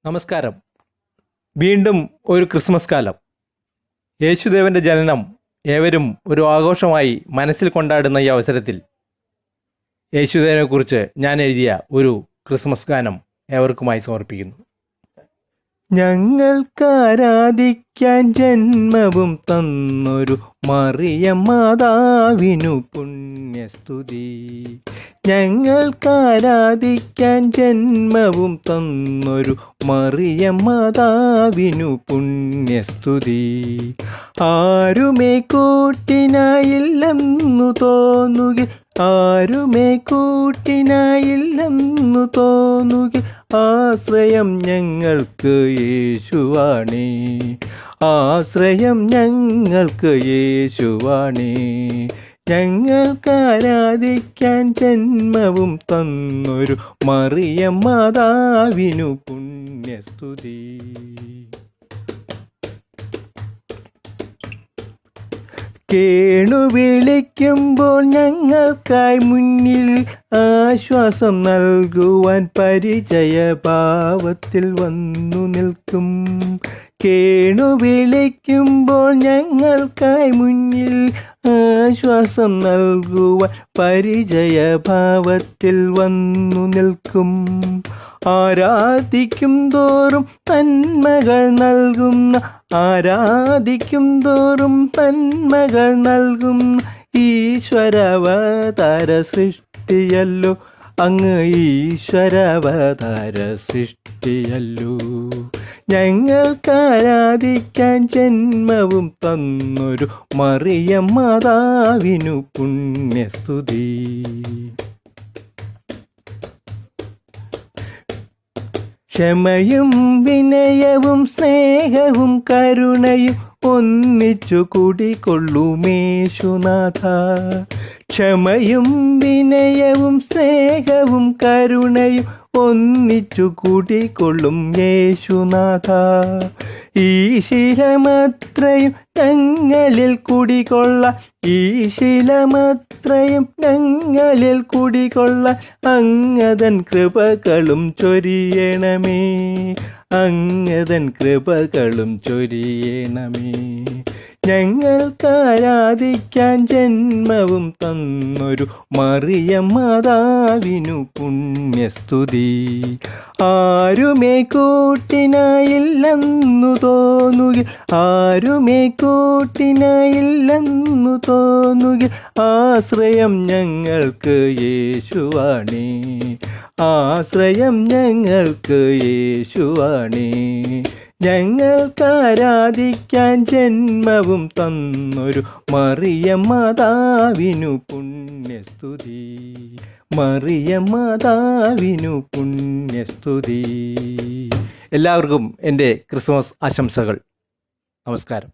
നമസ്കാരം. വീണ്ടും ഒരു ക്രിസ്മസ് കാലം. യേശുദേവന്റെ ജനനം ഏവരും ഒരു ആഘോഷമായി മനസ്സിൽ കൊണ്ടാടുന്ന ഈ അവസരത്തിൽ യേശുദേവനെക്കുറിച്ച് ഞാൻ എഴുതിയ ഒരു ക്രിസ്മസ് ഗാനം ഏവർക്കുമായി സമർപ്പിക്കുന്നു. ഞങ്ങൾക്കാരാധിക്കാൻ ജന്മവും തന്നൊരു മറിയം മാതാവിനു പുണ്യസ്തുതി. ഞങ്ങൾക്കാരാധിക്കാൻ ജന്മവും തന്നൊരു മറിയം മാതാവിനു പുണ്യസ്തുതി. ആരുമേ കൂട്ടിനായില്ലെന്നു തോന്നുക, ആരുമേ കൂട്ടിനായില്ലെന്നു തോന്നുക, ആശ്രയം ഞങ്ങൾക്ക് യേശുവാണേ, ആശ്രയം ഞങ്ങൾക്ക് യേശുവാണേ. ഞങ്ങൾക്കാരാധിക്കാൻ ജന്മവും തന്നൊരു മറിയം മാതാവിനു പുണ്യസ്തുതി. കേണു വിളിക്കുമ്പോൾ ഞങ്ങൾക്കായി മുന്നിൽ ആശ്വാസം നൽകുവാൻ പരിചയഭാവത്തിൽ വന്നു നിൽക്കും. കേണു വിളിക്കുമ്പോൾ ഞങ്ങൾക്കായി മുന്നിൽ ആശ്വാസം നൽകുവാൻ പരിചയഭാവത്തിൽ വന്നു നിൽക്കും. ആരാധിക്കും തോറും നന്മകൾ നൽകുന്ന, ആരാധിക്കും തോറും നന്മകൾ നൽകുന്ന ഈശ്വരാവതാര സൃഷ്ടിയല്ലോ, അങ്ങ് ഈശ്വരാവതാര സൃഷ്ടിയല്ലോ. ഞങ്ങൾക്കാരാധിക്കാൻ ജന്മവും തന്നൊരു മറിയം മാതാവിനു പുണ്യസ്തുതി. ക്ഷമയും വിനയവും സ്നേഹവും കരുണയും ഒന്നിച്ചു കൂടിക്കൊള്ളുമേശുനാഥ. ക്ഷമയും വിനയവും സ്നേഹവും കരുണയും ഒന്നിച്ചു കൂടിക്കൊള്ളും യേശുനാഥ. ഈ ശീലമത്രയും ഞങ്ങളിൽ കുടികൊള്ള, ഈ ശീലമത്രയും ഞങ്ങളിൽ കുടികൊള്ള അങ്ങതൻ കൃപകളും ചൊരിയണമേ, അങ്ങതൻ കൃപകളും ചൊരിയണമേ. ഞങ്ങൾക്കാരാധിക്കാൻ ജന്മവും തന്നൊരു മറിയം മാതാവിനു പുണ്യസ്തുതി. ആരുമേ കൂട്ടിനായില്ലെന്നു തോന്നുക, ആരുമേ കൂട്ടിനായില്ലെന്നു തോന്നുക, ആശ്രയം ഞങ്ങൾക്ക് യേശുവാണേ, ആശ്രയം ഞങ്ങൾക്ക് യേശുവാണേ. ഞങ്ങൾക്കാരാധിക്കാൻ ജന്മവും തന്നൊരു മറിയം മാതാവിനു പുണ്യസ്തുതി, മറിയം മാതാവിനു പുണ്യസ്തുതി. എല്ലാവർക്കും എൻ്റെ ക്രിസ്മസ് ആശംസകൾ. നമസ്കാരം.